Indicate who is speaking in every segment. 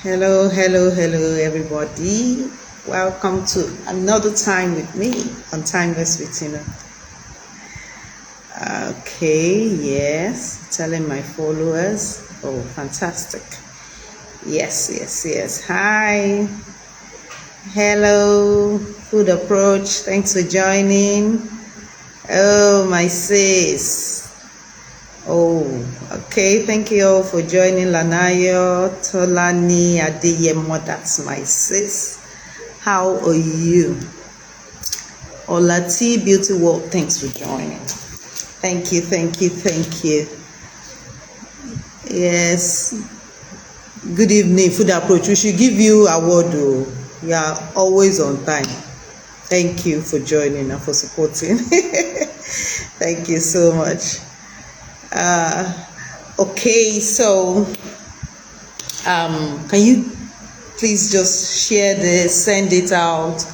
Speaker 1: Hello, hello, hello, everybody. Welcome to another time with me on Timeless with Tina. Okay, yes, telling my followers. Oh, fantastic. Yes. Hi, hello, food approach. Thanks for joining. Oh, my sis. Oh, okay. Thank you all for joining. Lanayo, Tolani, Adeyemo, that's my sis. How are you? Olati Beauty World, thanks for joining. Thank you. Yes. Good evening, food approach. We should give you award. You are always on time. Thank you for joining and for supporting. Thank you so much. Okay, so can you please just share this, send it out?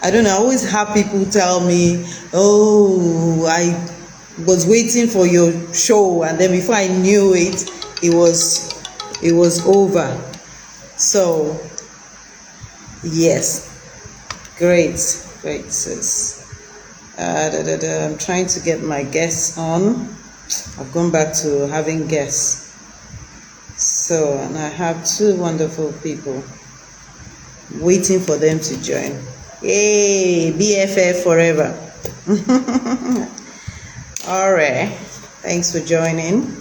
Speaker 1: I don't know, I always have people tell me, oh, I was waiting for your show, and then before I knew it, it was over. So yes, great sis. I'm trying to get my guests on. I've gone back to having guests. So, and I have two wonderful people waiting for them to join. Yay, BFF forever. All right, thanks for joining.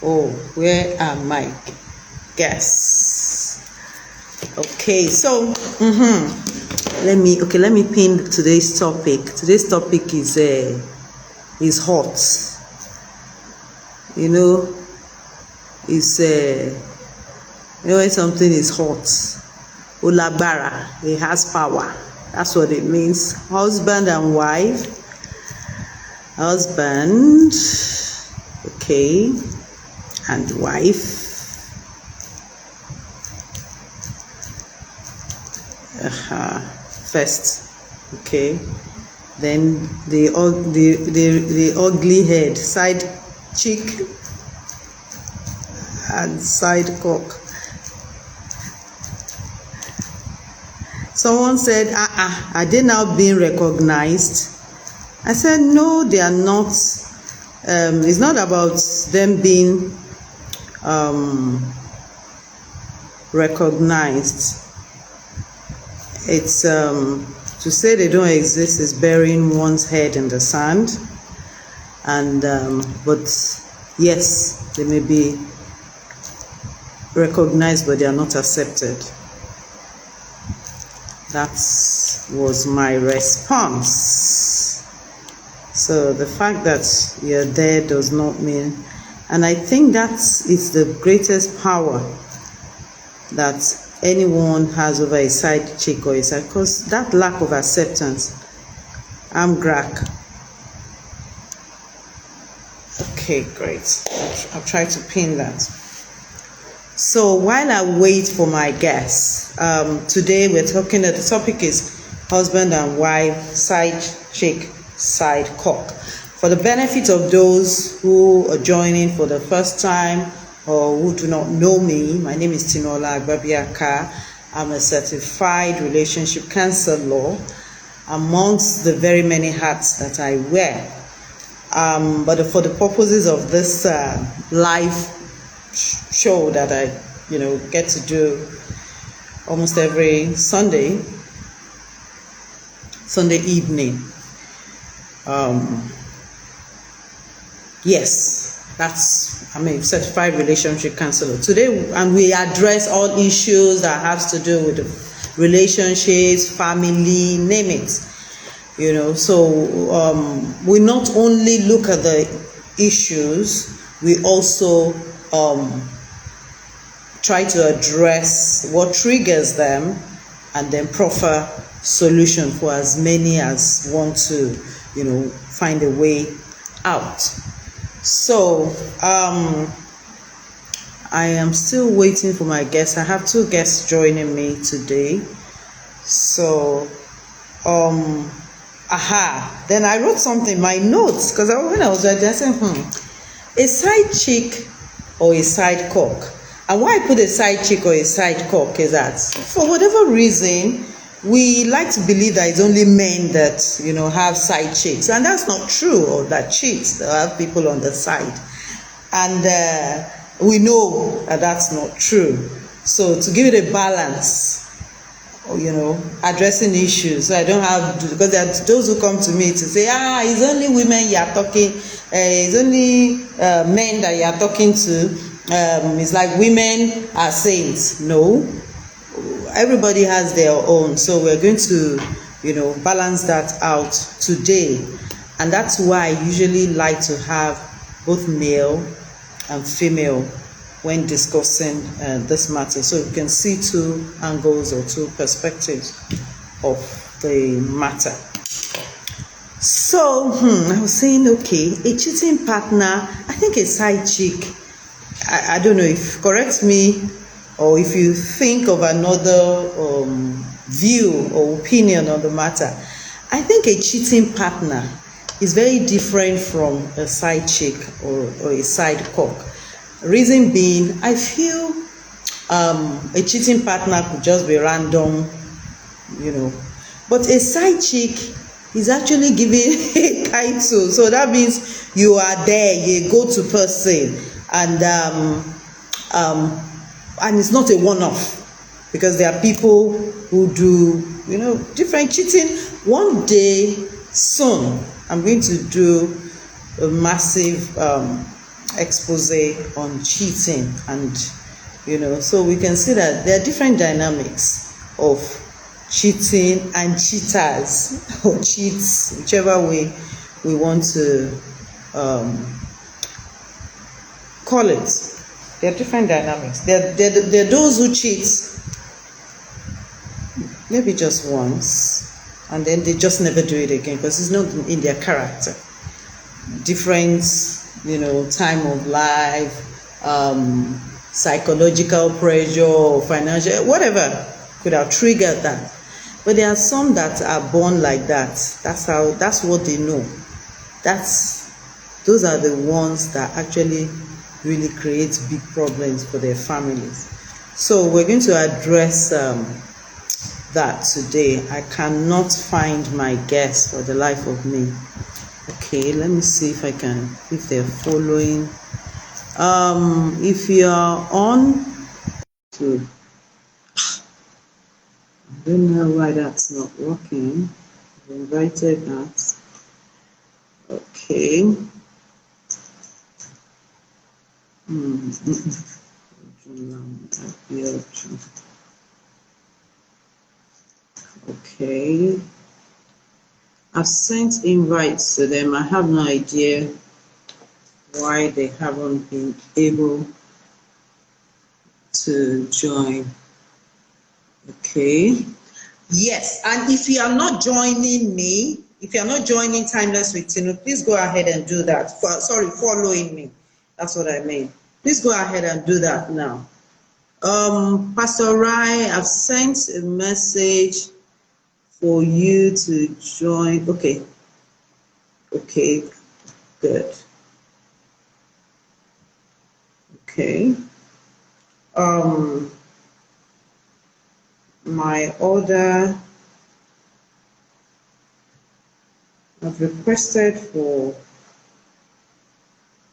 Speaker 1: Oh, where are my guests? Okay, so let me pin today's topic. Today's topic is hot. You know, it's when something is hot, Olagbara, it has power. That's what it means. Husband and wife. Husband, okay, and wife. First, okay. Then the ugly head, side cheek and side cock. Someone said, are they now being recognized? I said, no, they are not. It's not about them being recognized. It's to say they don't exist is burying one's head in the sand. And but yes, they may be recognized, but they are not accepted. That was my response. So the fact that you're there does not mean, and I think that is the greatest power that anyone has over a side chick or a side, because that lack of acceptance, I'm crack. Okay, great. I'll try to pin that. So while I wait for my guests, today we're talking that the topic is husband and wife, side chick, side cock. For the benefit of those who are joining for the first time or who do not know me, my name is Tinola Agbabiaka. I'm a certified relationship counselor, amongst the very many hats that I wear. But for the purposes of this live show that I, get to do almost every Sunday evening. Yes, I'm a certified relationship counselor today, and we address all issues that have to do with relationships, family, name it. So we not only look at the issues, we also try to address what triggers them and then proffer solution for as many as want to, find a way out. So I am still waiting for my guests. I have two guests joining me today. So then I wrote something in my notes, because when I was ready, I said, a side chick or a side cock. And why I put a side chick or a side cock is that for whatever reason, we like to believe that it's only men that, you know, have side chicks, and that's not true, or that chicks that have people on the side. And we know that that's not true. So to give it a balance, you know, addressing issues, so I don't have, because there are those who come to me to say, it's only women you are talking, it's only men that you are talking to. It's like women are saints. No, everybody has their own. So we're going to, you know, balance that out today. And that's why I usually like to have both male and female when discussing this matter, so you can see two angles or two perspectives of the matter. So I was saying, okay, a cheating partner, I think a side chick, I don't know, if correct me, or if you think of another view or opinion on the matter. I think a cheating partner is very different from a side chick or a side cock. Reason being, I feel a cheating partner could just be random, you know, but a side chick is actually giving a title. So that means you are there, you go to person, and it's not a one-off, because there are people who do, you know, different cheating. One day soon, I'm going to do a massive expose on cheating, and you know, so we can see that there are different dynamics of cheating and cheaters, or cheats, whichever way we want to call it. There are different dynamics. There are those who cheat maybe just once, and then they just never do it again because it's not in their character. Different, you know, time of life, psychological pressure, or financial, whatever could have triggered that. But there are some that are born like that. That's what they know. Those are the ones that actually really create big problems for their families. So we're going to address that today. I cannot find my guests for the life of me. Okay, let me see if they're following. If you are on to, I don't know why that's not working. I've invited that. Okay. Okay. I've sent invites to them. I have no idea why they haven't been able to join. Okay. Yes, and if you are not joining me, if you are not joining Timeless with Tinu, please go ahead and do that. Sorry, following me. That's what I mean. Please go ahead and do that now. Pastor Rai, I've sent a message for you to join. Okay. Okay, good. Okay. My order, I've requested for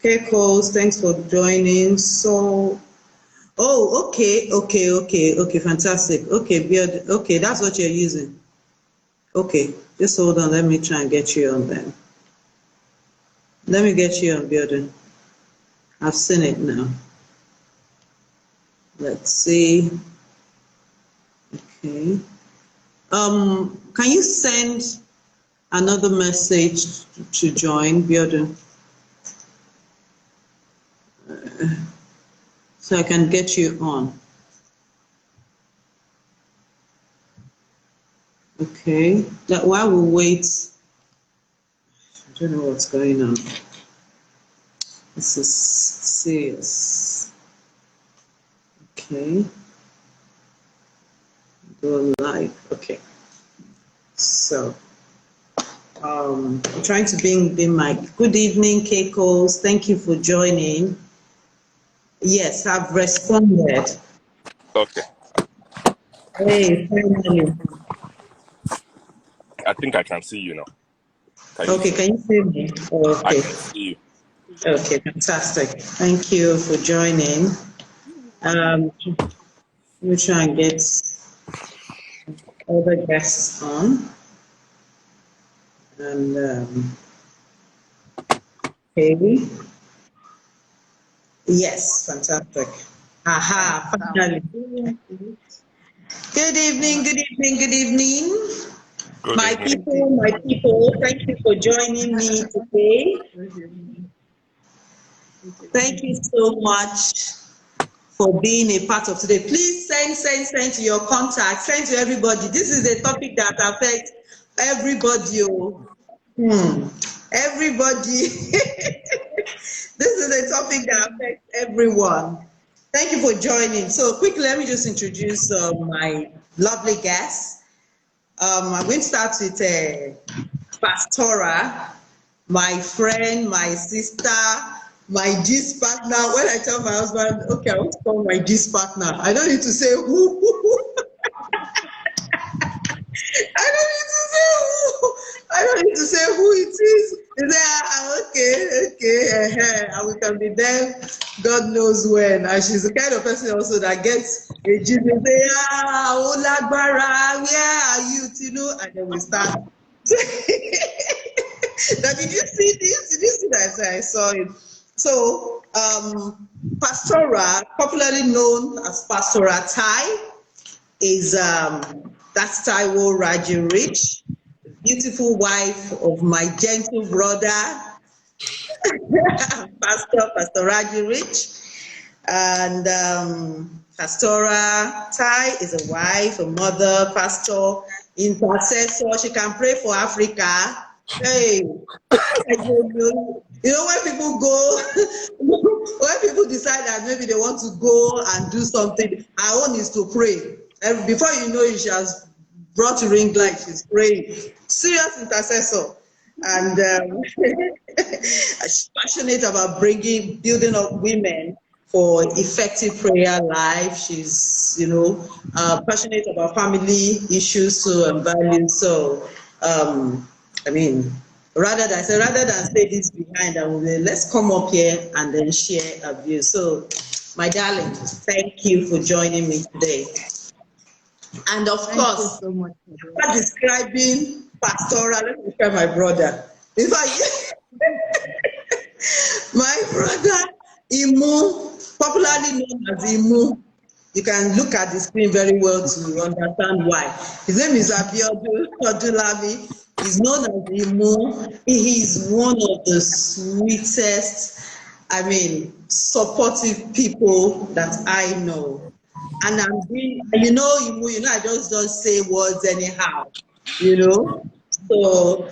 Speaker 1: Keikos, thanks for joining. So, okay, fantastic. Okay, Beard, okay, that's what you're using. Okay, just hold on, let me try and get you on then. Let me get you on, Bearden. I've seen it now. Let's see. Okay. Can you send another message to join, Bearden? So I can get you on. Okay. That while we wait, I don't know what's going on. This is serious. Okay. Go live. Okay. So I'm trying to bring my good evening, Keikos. Thank you for joining. Yes, I've responded.
Speaker 2: Okay.
Speaker 1: Hey, finally.
Speaker 2: I think I can see you now.
Speaker 1: Okay, can you see me?
Speaker 2: I
Speaker 1: Okay.
Speaker 2: can see you.
Speaker 1: Okay, fantastic. Thank you for joining. Let me try and get other guests on. And okay. Yes, fantastic. Aha, finally. Good evening, good evening, good evening.
Speaker 2: Good
Speaker 1: My
Speaker 2: evening.
Speaker 1: people, thank you for joining me today. Thank you so much for being a part of today. Please send to your contacts, send to everybody. This is a topic that affects everybody. Everybody. This is a topic that affects everyone. Thank you for joining. So quickly, let me just introduce my lovely guests. I'm going to start with Pastora, my friend, my sister, my gist partner. When I tell my husband, okay, I want to call my gist partner, I don't need to say who. I don't need to say who. I don't need to say who it is. He say, okay, and we can be there. God knows when. And she's the kind of person also that gets a gist and say, Olagbara, where are you, Tinu? And then we start. Now, did you see this? Did you see that? I saw it. So, Pastora, popularly known as Pastora Tai, is that's Taiwo Raji Rich, beautiful wife of my gentle brother, Pastor Raji Rich. And Pastora Tai is a wife, a mother, pastor, intercessor. She can pray for Africa. Hey, you know, when people go, when people decide that maybe they want to go and do something, our own is to pray. And before you know it, she has brought ring light, she's praying. Serious intercessor. And she's passionate about building up women for effective prayer life. She's, passionate about family issues and values. So, I mean, rather than stay this behind, let's come up here and then share our views. So, my darling, thank you for joining me today. And of course,
Speaker 3: so much
Speaker 1: after describing Pastoral, let me describe my brother. In fact, my brother Imu, popularly known as Imu, you can look at the screen very well to understand why. His name is Abiodun Odulabi. He's known as Imu. He is one of the sweetest, supportive people that I know. And I just say words anyhow, you know. So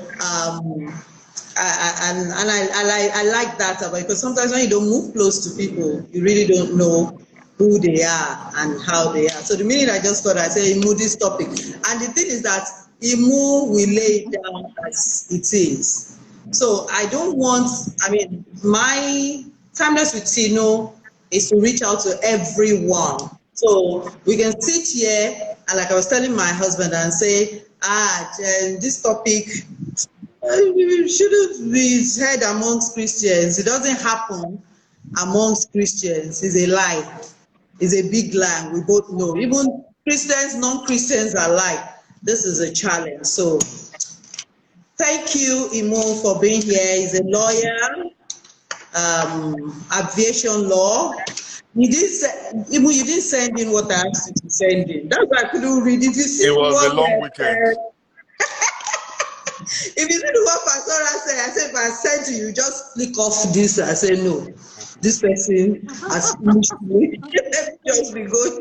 Speaker 1: I like that about, because sometimes when you don't move close to people, you really don't know who they are and how they are. So the minute I just got, I say Imu this topic, and the thing is that Imu will lay it down as it is. So I don't want. My timeless with Tino is to reach out to everyone. So we can sit here and, like I was telling my husband, and say, this topic shouldn't be heard amongst Christians. It doesn't happen amongst Christians. It's a lie. It's a big lie. We both know. Even Christians, non-Christians are like, this is a challenge. So thank you, Imo, for being here. He's a lawyer, aviation law. You didn't send in what I asked you to send in. That's why I couldn't read. If you see
Speaker 2: It was a long
Speaker 1: I
Speaker 2: weekend.
Speaker 1: said, if you see what Pastora said, I said, if I send to you, just click off this. I say, no, this person has finished me. Let me just be going.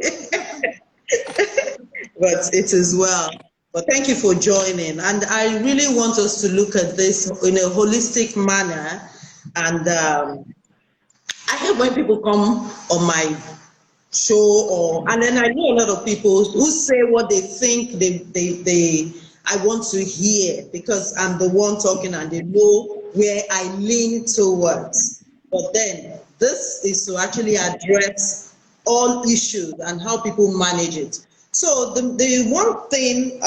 Speaker 1: But it is well. But thank you for joining. And I really want us to look at this in a holistic manner. And I hate when people come on my show, and then I know a lot of people who say what they think I want to hear, because I'm the one talking and they know where I lean towards. But then This is to actually address all issues and how people manage it. So the one thing,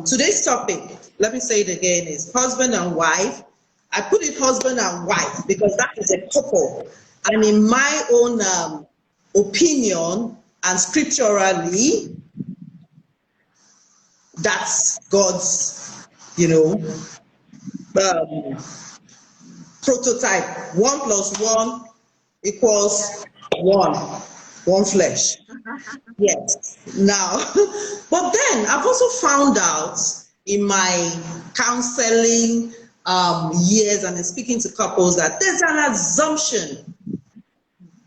Speaker 1: today's topic, let me say it again, is husband and wife. I put it husband and wife because that is a couple. And in my own opinion and scripturally, that's God's, prototype. 1 + 1 equals 1 flesh. Yes. Now, but then I've also found out in my counseling years and in speaking to couples that there's an assumption,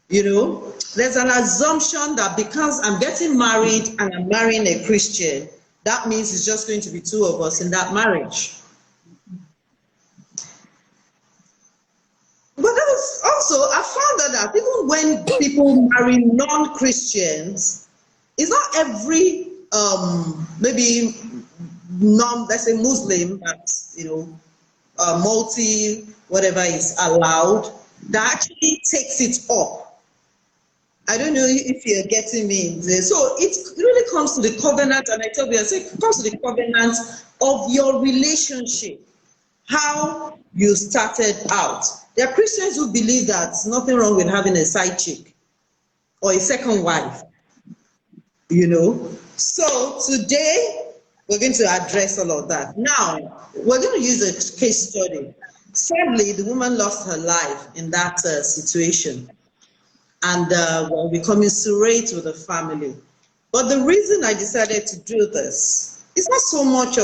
Speaker 1: there's an assumption that because I'm getting married and I'm marrying a Christian, that means it's just going to be two of us in that marriage. But also, I found that even when people marry non-Christians, it's not every, maybe let's say Muslim, that's, multi, whatever is allowed, that actually takes it up. I don't know if you're getting me. So it really comes to the covenant, and I tell you, it comes to the covenant of your relationship, how you started out. There are Christians who believe that there's nothing wrong with having a side chick or a second wife, So today, we're going to address all of that. Now, we're going to use a case study. Sadly, the woman lost her life in that situation. And we'll be commiserate with the family. But the reason I decided to do this is not so much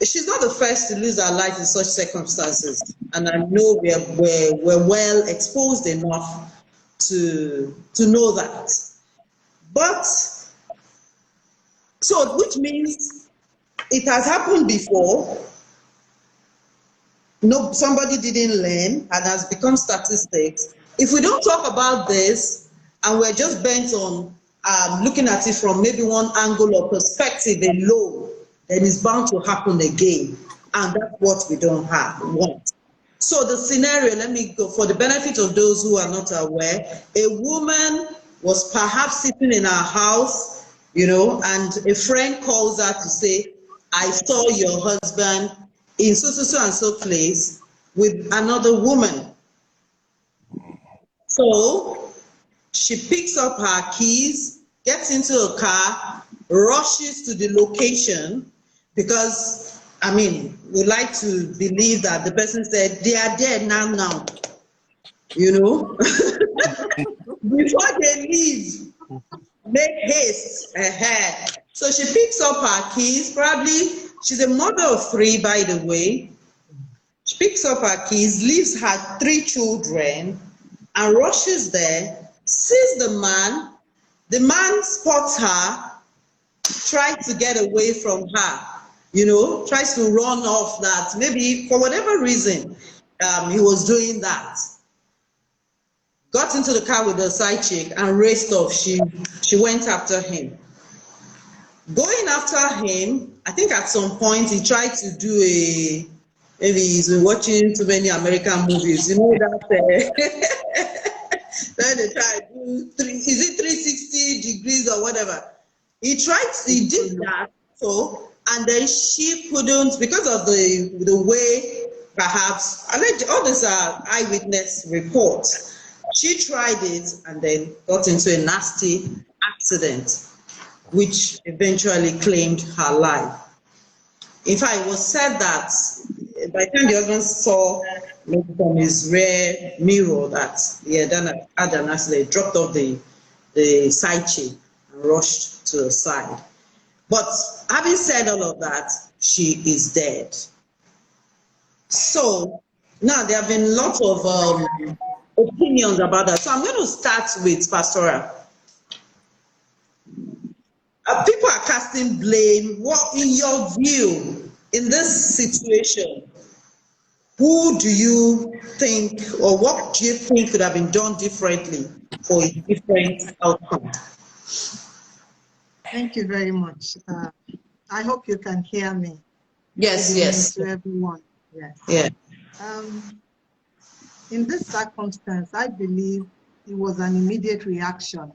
Speaker 1: she's not the first to lose her life in such circumstances. And I know we're well exposed enough to know that. But, so which means it has happened before. No, somebody didn't learn and has become statistics. If we don't talk about this and we're just bent on looking at it from maybe one angle or perspective alone, then it's bound to happen again. And that's what we don't want. So the scenario, let me go for the benefit of those who are not aware. A woman was perhaps sitting in her house, and a friend calls her to say, I saw your husband in so and so place with another woman. So she picks up her keys, gets into a car, rushes to the location because, we like to believe that the person said, they are dead now, Before they leave, make haste ahead. So she picks up her keys, probably, she's a mother of 3, by the way. She picks up her keys, leaves her 3 children, and rushes there, sees the man spots her, tries to get away from her, tries to run off that, maybe for whatever reason, he was doing that. Got into the car with the side chick and raced off. She went after him. Going after him, I think at some point he tried to do maybe he's been watching too many American movies, that then they try to do 360 degrees or whatever. He did that, and then she couldn't, because of the way, perhaps, all these are eyewitness reports. She tried it and then got into a nasty accident, which eventually claimed her life. In fact, it was said that by the time the husband saw from his rear mirror that he had had an accident, dropped off the side chick and rushed to the side. But having said all of that, she is dead. So now there have been lots of opinions about that. So I'm going to start with Pastoral. People are casting blame. What, in your view, in this situation, who do you think, or what do you think could have been done differently for a different outcome?
Speaker 3: Thank you very much. I hope you can hear me.
Speaker 1: Yes, yes.
Speaker 3: To everyone. Yes.
Speaker 1: Yeah.
Speaker 3: In this circumstance, I believe it was an immediate reaction on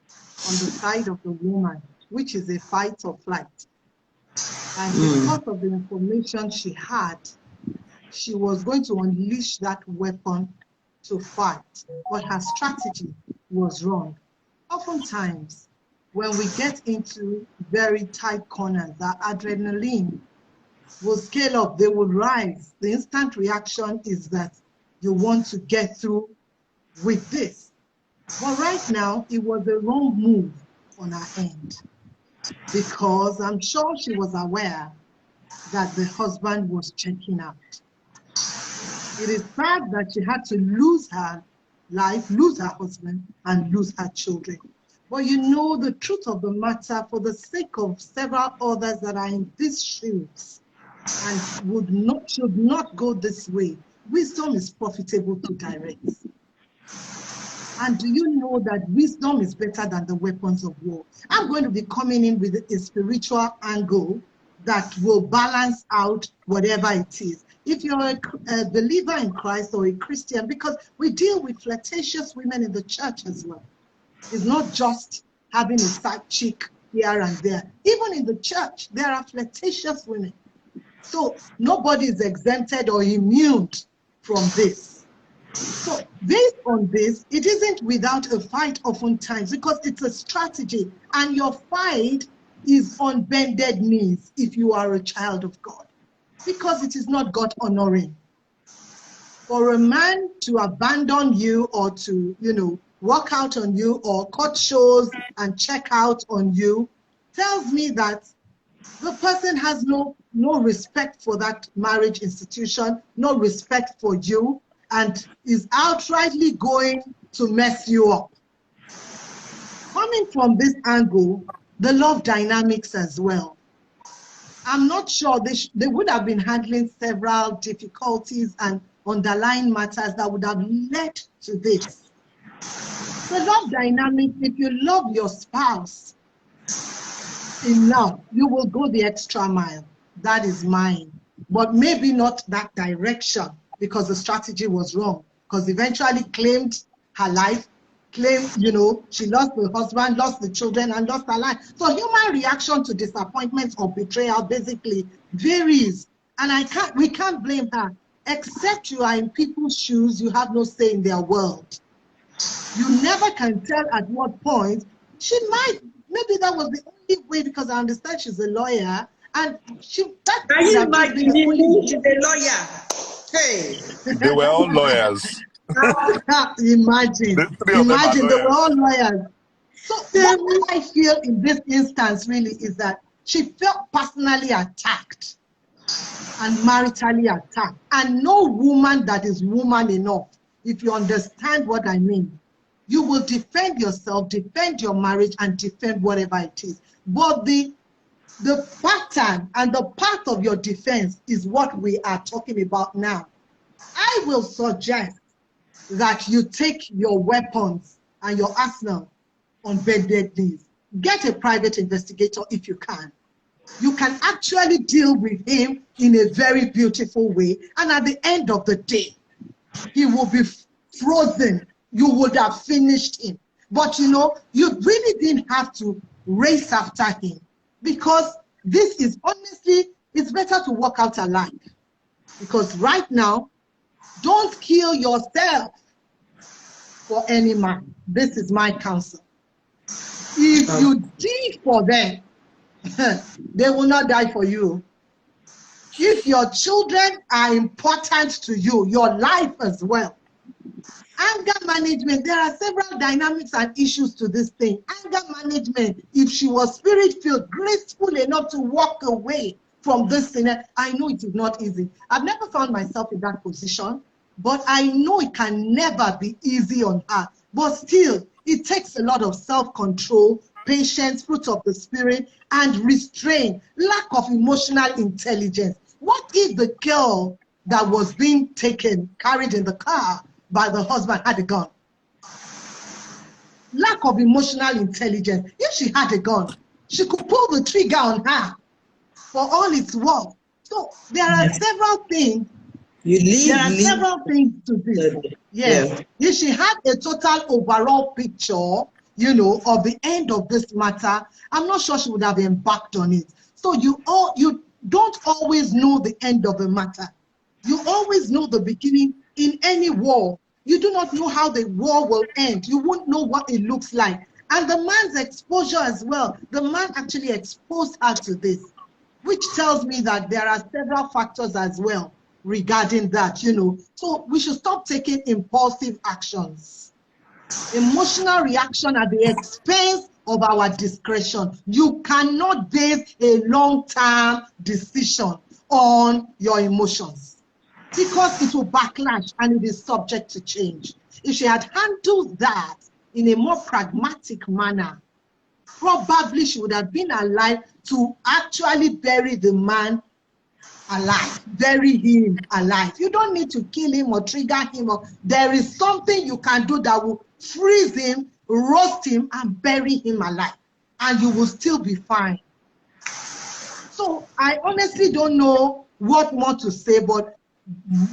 Speaker 3: the side of the woman, which is a fight or flight. And because of the information she had, she was going to unleash that weapon to fight, but her strategy was wrong. Oftentimes, when we get into very tight corners, our adrenaline will scale up, they will rise. The instant reaction is that you want to get through with this. But right now, it was a wrong move on her end, because I'm sure she was aware that the husband was checking out. It is sad that she had to lose her life, lose her husband, and lose her children. But you know the truth of the matter, for the sake of several others that are in these shoes and should not go this way, wisdom is profitable to direct. And do you know that wisdom is better than the weapons of war? I'm going to be coming in with a spiritual angle that will balance out whatever it is. If you're a believer in Christ or a Christian, because we deal with flirtatious women in the church as well. It's not just having a side chick here and there. Even in the church, there are flirtatious women. So nobody is exempted or immune from this. So based on this, it isn't without a fight oftentimes, because it's a strategy, and your fight is on bended knees if you are a child of God, because it is not God honoring. For a man to abandon you or to, walk out on you or cut shows and check out on you tells me that the person has no respect for that marriage institution, no respect for you, and is outrightly going to mess you up. Coming from this angle, the love dynamics as well. I'm not sure they would have been handling several difficulties and underlying matters that would have led to this. The love dynamic, if you love your spouse enough, you will go the extra mile. That is mine. But maybe not that direction, because the strategy was wrong. Because eventually claimed her life, claimed, she lost the husband, lost the children, and lost her life. So human reaction to disappointment or betrayal basically varies. And we can't blame her. Except you are in people's shoes, you have no say in their world. You never can tell at what point she might, maybe that was the only way, because I understand she's a lawyer, and that
Speaker 1: Can you imagine me? She's a lawyer. Hey.
Speaker 2: They were all lawyers.
Speaker 3: Imagine they were all lawyers. So what I feel in this instance really is that she felt personally attacked and maritally attacked, and no woman that is woman enough, if you understand what I mean, you will defend yourself, defend your marriage, and defend whatever it is. But the pattern and the path of your defense is what we are talking about now. I will suggest that you take your weapons and your arsenal on bended knees. Get a private investigator if you can. You can actually deal with him in a very beautiful way, and at the end of the day, he will be frozen. You would have finished him. But you really didn't have to race after him, because this is honestly, it's better to walk out alive. Because right now, don't kill yourself for any man. This is my counsel. If you die for them, they will not die for you. If your children are important to you, your life as well. Anger management, there are several dynamics and issues to this thing. Anger management, if she was spirit-filled, graceful enough to walk away from this thing, I know it is not easy. I've never found myself in that position, but I know it can never be easy on her. But still, it takes a lot of self-control, patience, fruit of the spirit, and restraint, lack of emotional intelligence. What if the girl that was being carried in the car by the husband had a gun? Lack of emotional intelligence. If she had a gun, she could pull the trigger on her for all it's worth. So there are several things
Speaker 1: You
Speaker 3: There are
Speaker 1: leave.
Speaker 3: several things to this. Yes.
Speaker 1: Yeah.
Speaker 3: If she had a total overall picture, of the end of this matter, I'm not sure she would have embarked on it. So you don't always know the end of a matter. You always know the beginning in any war. You do not know how the war will end. You won't know what it looks like. And the man's exposure as well. The man actually exposed her to this, which tells me that there are several factors as well regarding that, So we should stop taking impulsive actions. Emotional reaction at the expense of our discretion. You cannot base a long-term decision on your emotions because it will backlash and it is subject to change. If she had handled that in a more pragmatic manner, probably she would have been alive to actually bury the man alive, bury him alive. You don't need to kill him or trigger him. There is something you can do that will freeze him, roast him, and bury him alive, and you will still be fine. So I honestly don't know what more to say, but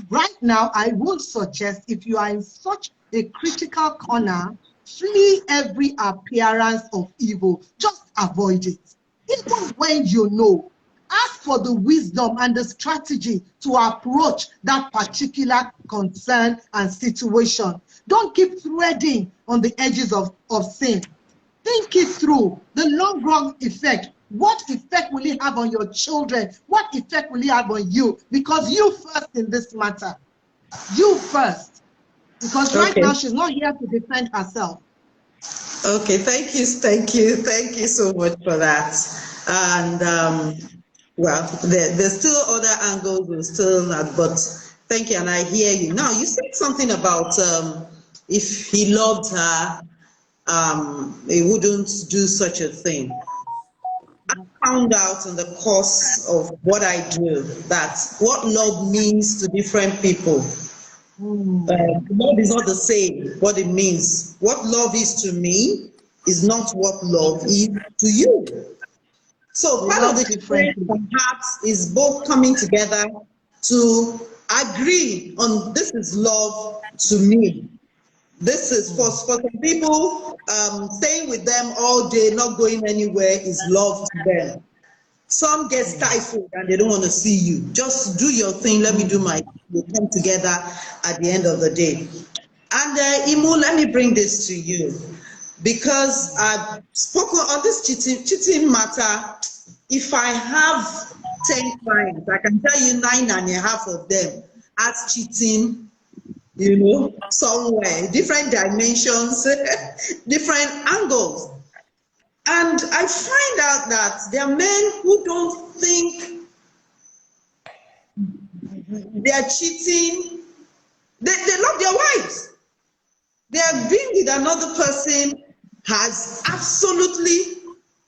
Speaker 3: right now I would suggest if you are in such a critical corner, flee every appearance of evil. Just avoid it. Even when you know, ask for the wisdom and the strategy to approach that particular concern and situation. Don't keep threading on the edges of sin. Think it through, the long run effect. What effect will it have on your children? What effect will it have on you? Because you first in this matter. You first. Because right now she's not here to defend herself.
Speaker 1: Okay, thank you so much for that. And well, there's still other angles we'll still not, but thank you, and I hear you. Now, you said something about if he loved her, he wouldn't do such a thing. I found out in the course of what I do that what love means to different people. Love is not the same, what it means. What love is to me is not what love is to you. So part of the difference perhaps is both coming together to agree on this is love to me. This is for some people, staying with them all day, not going anywhere is love to them. Some get stifled and they don't want to see you. Just do your thing, let me do my thing. We'll come together at the end of the day. And Imu, let me bring this to you. Because I've spoken on this cheating matter. If I have 10 clients, I can tell you 9.5 of them as cheating, somewhere, different dimensions, different angles. And I find out that there are men who don't think they are cheating. They love their wives. Their being with another person has absolutely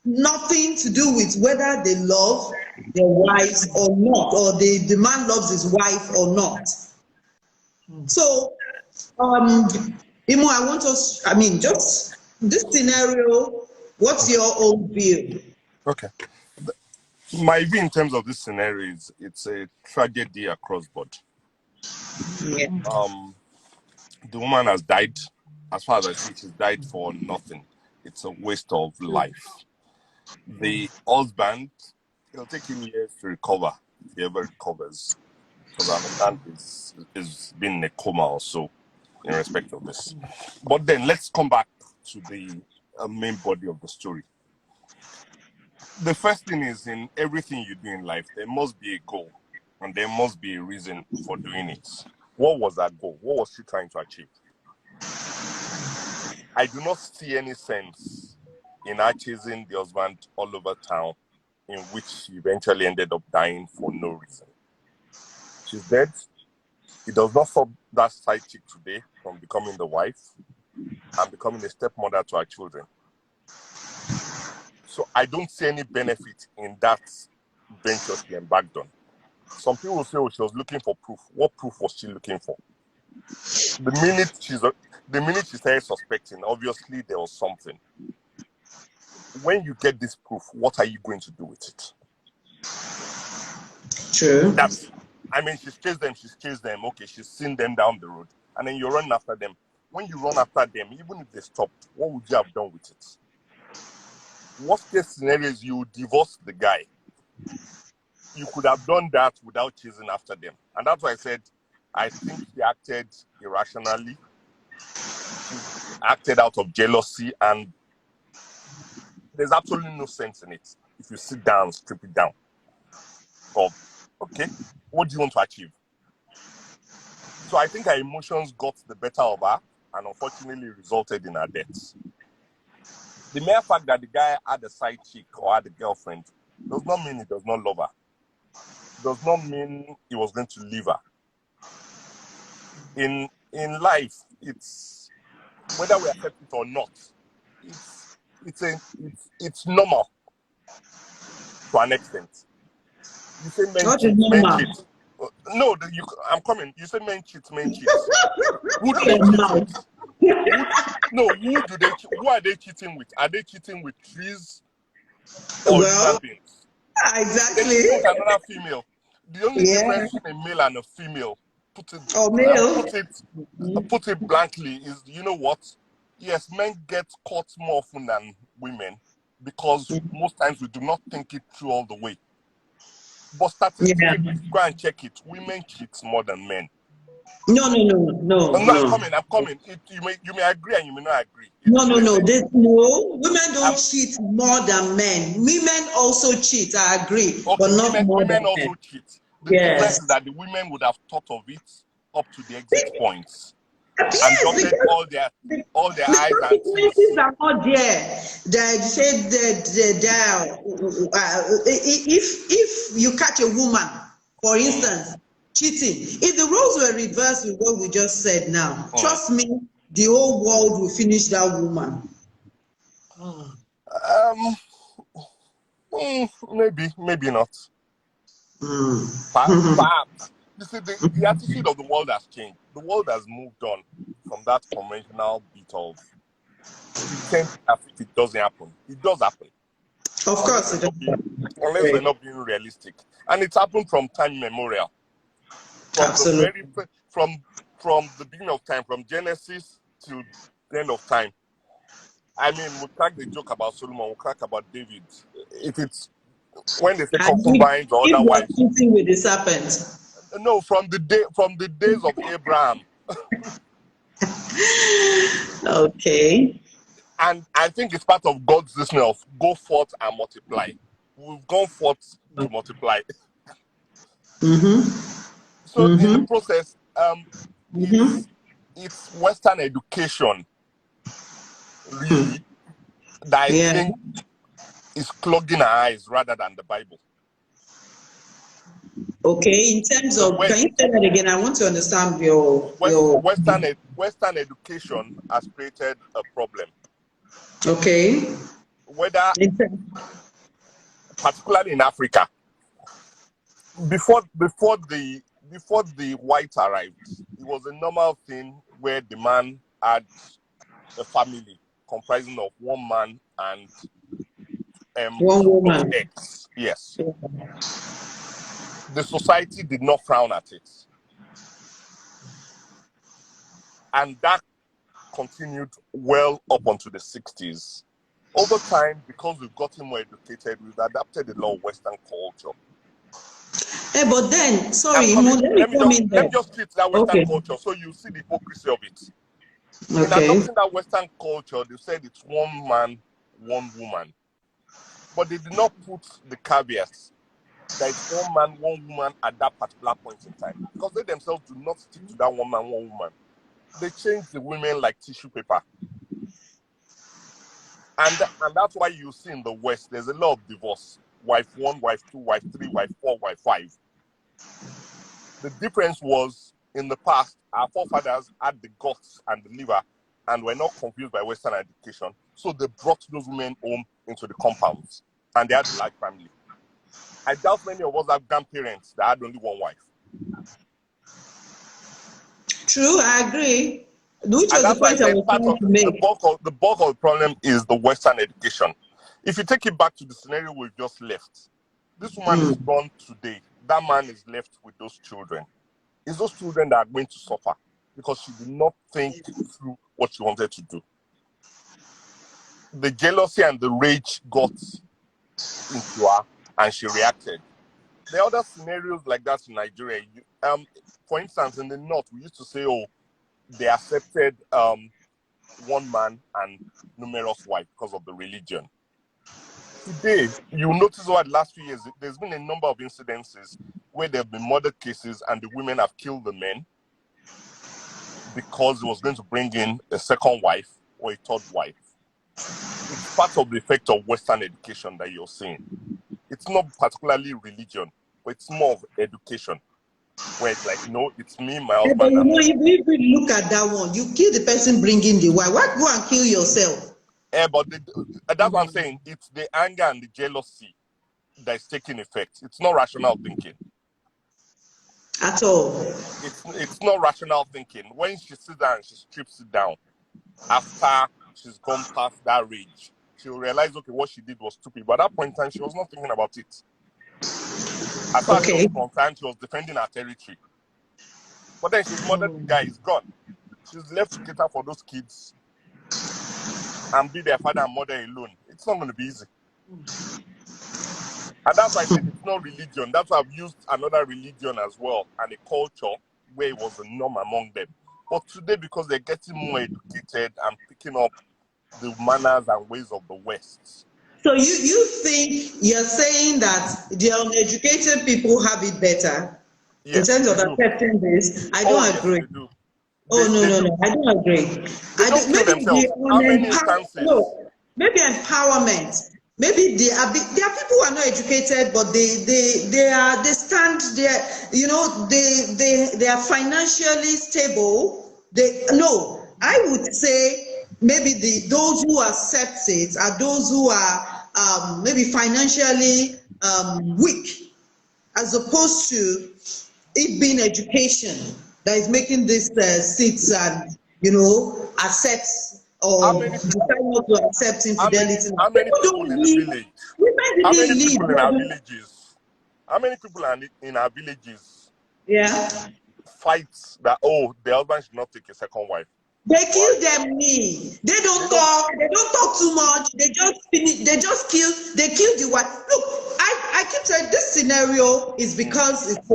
Speaker 1: nothing to do with whether they love their wives or not, or the man loves his wife or not. So, Imo, I want us, just this scenario, what's your own view?
Speaker 2: Okay. My view in terms of this scenario is it's a tragedy across board.
Speaker 1: Yeah.
Speaker 2: The woman has died. As far as I see, she's died for nothing. It's a waste of life. The husband, it'll take him years to recover, if he ever recovers. Because I understand he's been in a coma or so in respect of this. But then let's come back to the main body of the story. The first thing is, in everything you do in life, there must be a goal and there must be a reason for doing it. What was that goal? What was she trying to achieve? I do not see any sense in her chasing the husband all over town, in which she eventually ended up dying for no reason. She's dead. It does not stop that side chick today from becoming the wife and becoming a stepmother to her children. So I don't see any benefit in that venture she embarked on. Some people will say, oh, she was looking for proof. What proof was she looking for? The minute she started suspecting, obviously there was something. When you get this proof, what are you going to do with it?
Speaker 1: True.
Speaker 2: I mean, she's chased them. Okay, she's seen them down the road. And then you're running after them. When you run after them, even if they stopped, what would you have done with it? Worst case scenario is you divorce the guy. You could have done that without chasing after them. And that's why I said, I think she acted irrationally. She acted out of jealousy, and there's absolutely no sense in it if you sit down and strip it down. Okay, what do you want to achieve? So I think her emotions got the better of her and unfortunately resulted in her death. The mere fact that the guy had a side chick or had a girlfriend does not mean he does not love her. Does not mean he was going to leave her. In life, it's whether we accept it or not, it's normal to an extent. You say men cheat. No, I'm coming. You say men cheat. Who do they cheat with? Who are they cheating with? Are they cheating with trees or human beings?
Speaker 1: Exactly.
Speaker 2: They cheat with another female. The only difference between a male and a female, put it blankly, is, you know what? Yes, men get caught more often than women because most times we do not think it through all the way. But statistically, go and check it. Women cheat more than men.
Speaker 1: No.
Speaker 2: I'm coming. You may agree and you may not agree.
Speaker 1: No. Women don't cheat more than men. Women also cheat, I agree,
Speaker 2: okay,
Speaker 1: but not more
Speaker 2: women
Speaker 1: than
Speaker 2: also
Speaker 1: men.
Speaker 2: cheat. The difference is that the women would have thought of it up to the exit points. And dotted all their eyes and
Speaker 1: T's are not there. If you catch a woman, for instance, cheating, if the roles were reversed with what we just said now, trust me, the whole world will finish that woman.
Speaker 2: Maybe not. Perhaps. You see, the attitude of the world has changed. The world has moved on from that conventional bit of pretend as if it doesn't happen. It does happen.
Speaker 1: Of course,
Speaker 2: unless we're not being realistic, and it's happened from time immemorial.
Speaker 1: Absolutely.
Speaker 2: From the beginning of time, from Genesis to the end of time. I mean, we'll crack the joke about Solomon. We'll crack about David. If it's when they say concubines or otherwise.
Speaker 1: With the serpent.
Speaker 2: No, from the days of Abraham.
Speaker 1: Okay.
Speaker 2: And I think it's part of God's decision of go forth and multiply. We've gone forth to multiply. So in the process, it's Western education really that I think is clogging our eyes rather than the Bible.
Speaker 1: Okay, in terms of, can you say that again? I want to understand your
Speaker 2: Western education has created a problem.
Speaker 1: Okay.
Speaker 2: Whether, particularly in Africa, before the whites arrived, it was a normal thing where the man had a family comprising of one man and
Speaker 1: one woman.
Speaker 2: Eggs. Yes. The society did not frown at it. And that continued well up onto the 60s. Over time, because we've gotten more educated, we've adapted a lot of Western culture.
Speaker 1: Hey, but then, sorry, let me
Speaker 2: just treat that Western culture so you see the hypocrisy of it. In adopting that Western culture, they said it's one man, one woman. But they did not put the caveats that it's one man, one woman at that particular point in time. Because they themselves do not stick to that one man, one woman. They change the women like tissue paper. And that's why you see in the West, there's a lot of divorce. Wife 1, wife 2, wife 3, wife 4, wife 5. The difference was, in the past, our forefathers had the guts and the liver and were not confused by Western education. So they brought those women home into the compounds and they had a large family. I doubt many of us have grandparents that had only one wife.
Speaker 1: True, I agree. Which was the point I was trying to make.
Speaker 2: The bulk of the problem is the Western education. If you take it back to the scenario we've just left, this woman is gone today. that man is left with those children. It's those children that are going to suffer because she did not think through what she wanted to do. The jealousy and the rage got into her and she reacted. There are other scenarios like that in Nigeria. For instance, in the north, we used to say, oh, they accepted one man and numerous wives because of the religion. Today, you notice over the last few years, there's been a number of incidences where there have been murder cases and the women have killed the men because it was going to bring in a second wife or a third wife. It's part of the effect of Western education that you're seeing. It's not particularly religion, but it's more of education. Where it's like, no, it's me, my husband.
Speaker 1: But you know, if you look at that one, you kill the person bringing the wife. Why go and kill yourself?
Speaker 2: Yeah, but that's what I'm saying. It's the anger and the jealousy that is taking effect. It's not rational thinking.
Speaker 1: At all.
Speaker 2: It's not rational thinking. When she sits down and she strips it down, after she's gone past that rage, she'll realize, okay, what she did was stupid. But at that point in time, she was not thinking about it. As far as she was concerned, she was defending her territory. But then she's murdered the guy, he's gone. She's left to cater for those kids and be their father and mother alone. It's not going to be easy. And that's why I said it's not religion. That's why I've used another religion as well and a culture where it was a norm among them. But today, because they're getting more educated and picking up the manners and ways of the West.
Speaker 1: So you think you're saying that the uneducated people have it better?
Speaker 2: Yes,
Speaker 1: in terms of accepting this? I don't agree.
Speaker 2: Yes, they do.
Speaker 1: No, I don't agree.
Speaker 2: They don't feel themselves. How many instances?
Speaker 1: No, maybe empowerment. Maybe there are people who are not educated, but they stand there. You know, they are financially stable. I would say maybe those who accept it are those who are maybe financially weak, as opposed to it being education that is making this seats and accept or decide not to accept infidelity.
Speaker 2: How many people in the village? How many people in our villages? How many people in our villages?
Speaker 1: Yeah.
Speaker 2: Fight that the husband should not take a second wife.
Speaker 1: They kill them. They don't talk. They don't talk too much. They just finish. They just kill. They kill the wife. Look, I keep saying this scenario is because it's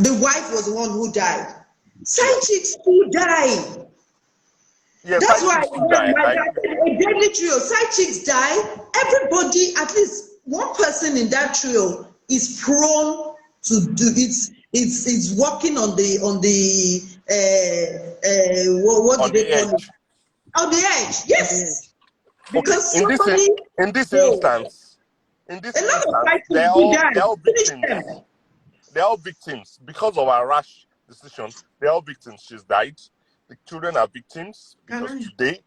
Speaker 1: the wife was the one who died. Side chicks who die.
Speaker 2: Yes,
Speaker 1: that's why a deadly trio. Side chicks die. Everybody, at least one person in that trio, is prone to do it. It's working on the what do they call it? On the edge, yes. Because
Speaker 2: in this instance, they're all victims. They're all victims because of our rash decision. They're all victims. She's died. The children are victims because today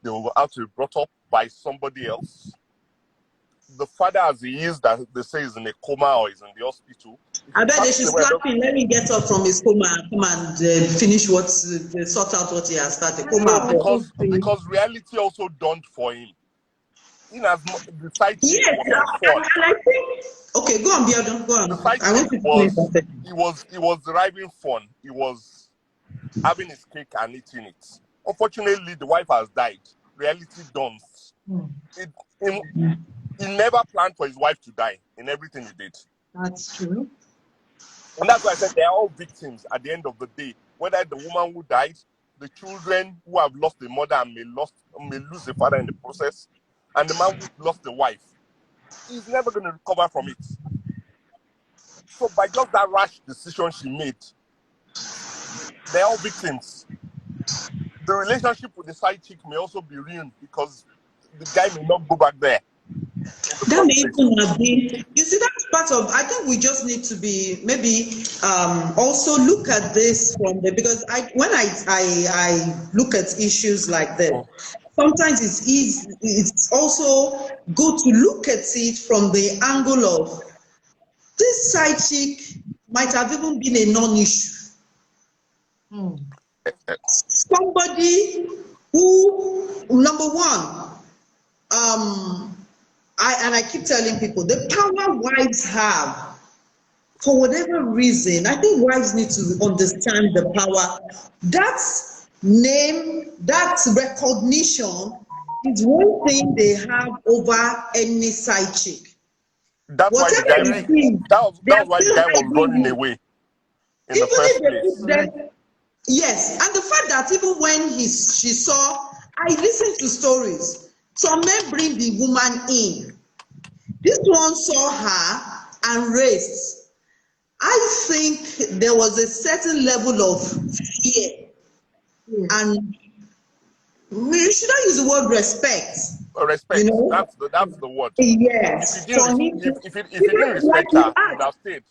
Speaker 2: they will have to be brought up by somebody else. The father, as he is, that they say is in a coma or is in the hospital.
Speaker 1: I bet they should slap him. Let me get up from his coma and come and finish sort out what he has started.
Speaker 2: Because reality also dawned for him. In as much the side chick was
Speaker 1: fun. And I think, okay, go on, Biodun, go on.
Speaker 2: The side chick was deriving fun. He was having his cake and eating it. Unfortunately, the wife has died. Reality dawns. He never planned for his wife to die in everything he did.
Speaker 3: That's true.
Speaker 2: And that's why I said they're all victims at the end of the day. Whether the woman who died, the children who have lost the mother and may lose the father in the process, and the man who lost the wife, he's never going to recover from it. So by just that rash decision she made, they're all victims. The relationship with the side chick may also be ruined because the guy may not go back there.
Speaker 1: That may even have been, you see, that's part of, I think we just need to be, maybe also look at this from because when I look at issues like that, sometimes it's also good to look at it from the angle of this side chick might have even been a non-issue. Somebody who, number one, I keep telling people, the power wives have for whatever reason, I think wives need to understand the power. That name, that recognition is one thing they have over any side chick.
Speaker 2: That's why the
Speaker 1: Whatever
Speaker 2: guy,
Speaker 1: you
Speaker 3: Correct.
Speaker 1: think,
Speaker 2: that
Speaker 1: they are
Speaker 2: was why the
Speaker 1: still
Speaker 2: guy was
Speaker 1: hiding
Speaker 2: running
Speaker 1: you.
Speaker 2: away in
Speaker 1: Even
Speaker 2: the first
Speaker 1: if they
Speaker 2: place.
Speaker 1: put them, yes, and the fact that even when she saw, I listened to stories. Some men bring the woman in. This one saw her and raced. I think there was a certain level of fear,
Speaker 3: Yes.
Speaker 1: and we shouldn't use the word respect. You
Speaker 2: Respect.
Speaker 1: know,
Speaker 2: That's the word.
Speaker 1: yes, for him to
Speaker 2: If you didn't
Speaker 1: even like
Speaker 2: respect
Speaker 1: you
Speaker 2: her, you would
Speaker 1: asked,
Speaker 2: have stayed.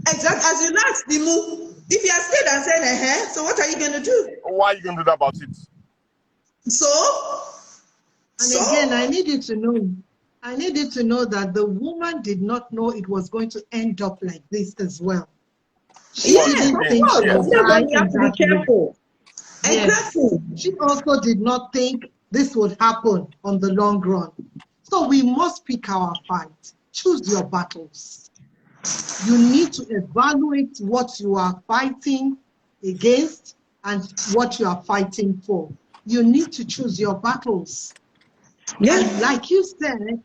Speaker 1: exactly as you asked Dimu, if you had stayed and said, so what are you going to do?
Speaker 2: Why are you going to do that about it?
Speaker 1: So,
Speaker 3: And again, I
Speaker 1: so
Speaker 3: need you to know that the woman did not know it was going to end up like this as well. She
Speaker 2: Well, she
Speaker 1: yes,
Speaker 3: didn't
Speaker 1: of
Speaker 2: didn't.
Speaker 3: think she
Speaker 1: course.
Speaker 3: would
Speaker 2: Yes.
Speaker 1: That's why
Speaker 3: die
Speaker 1: we
Speaker 3: in
Speaker 1: have to be
Speaker 3: that way.
Speaker 1: careful.
Speaker 3: Yes.
Speaker 1: Exactly.
Speaker 3: She also did not think this would happen on the long run. So we must pick our fight. Choose your battles. You need to evaluate what you are fighting against and what you are fighting for. You need to choose your battles.
Speaker 1: Yeah.
Speaker 3: And like you said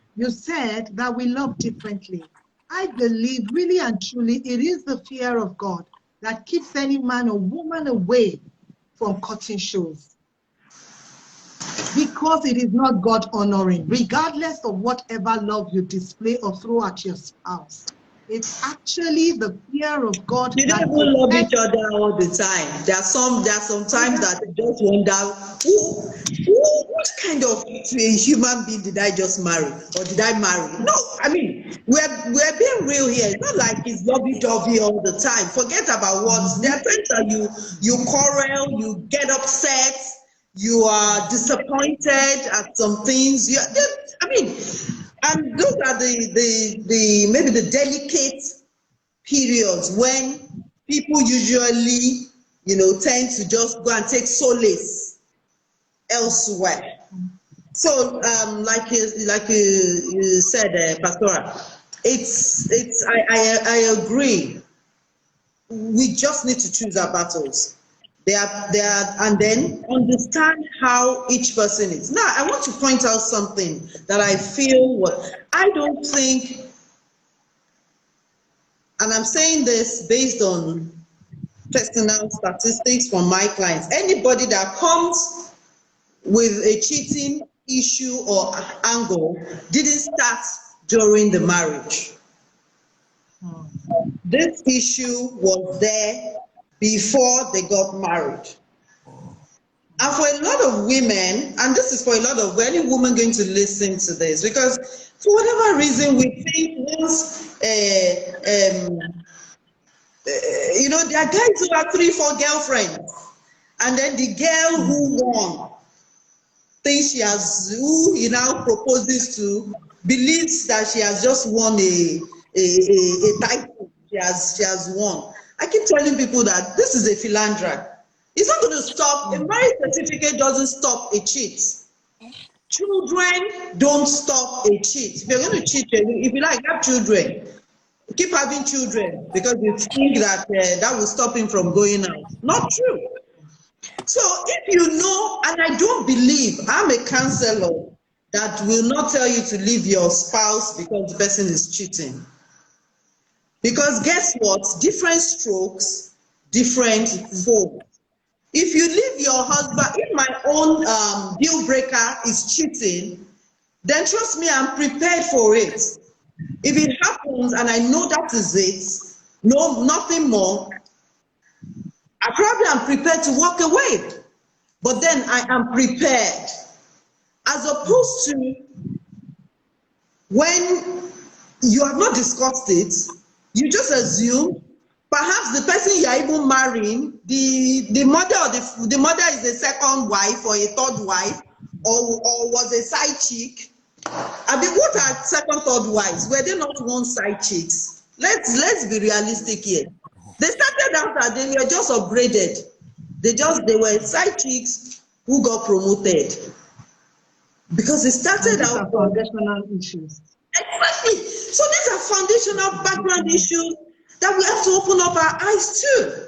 Speaker 3: that we love differently. I believe really and truly it is the fear of God that keeps any man or woman away from cutting shows. Because it is not God honoring, regardless of whatever love you display or throw at your spouse. It's actually the fear of God
Speaker 1: You don't
Speaker 3: that
Speaker 1: even love each
Speaker 3: protects.
Speaker 1: other all the time. There are some times that you just wonder what kind of human being did I just marry or did I marry? No, I mean we're being real here. It's not like it's lovey-dovey all the time. Forget about what there are times that you quarrel, you get upset, you are disappointed at some things. I mean, and those are the maybe the delicate periods when people usually, tend to just go and take solace elsewhere. So, like you said, Pastora, I agree. We just need to choose our battles. And then understand how each person is. Now, I want to point out something that I feel I don't think, and I'm saying this based on personal statistics from my clients. Anybody that comes with a cheating issue or angle didn't start during the marriage. This issue was there before they got married. And for a lot of women, and this is for a lot of any woman going to listen to this, because for whatever reason we think once there are guys who have 3-4 girlfriends, and then the girl who won thinks who he now proposes to, believes that she has just won a title. She has won. I keep telling people that this is a philandra. It's not going to stop. A marriage certificate doesn't stop a cheat. Children don't stop a cheat. If you're going to cheat, if you like, have children. Keep having children because you think that that will stop him from going out. Not true. So if you know, and I don't believe, I'm a counselor that will not tell you to leave your spouse because the person is cheating. Because guess what? Different strokes, different folds. If you leave your husband, if my own deal breaker is cheating, then trust me, I'm prepared for it. If it happens and I know that is it, no, nothing more, I probably am prepared to walk away. But then I am prepared. As opposed to when you have not discussed it, you just assume perhaps the person you are even marrying, the mother or the mother is a second wife or a third wife, or was a side chick. I mean, what are second, third wives? Were they not one side chicks? Let's be realistic here. They started out that they were just upgraded. They were side chicks who got promoted. Because it started
Speaker 3: These
Speaker 1: out
Speaker 3: are foundational issues.
Speaker 1: exactly. So these are foundational background issues that we have to open up our eyes to.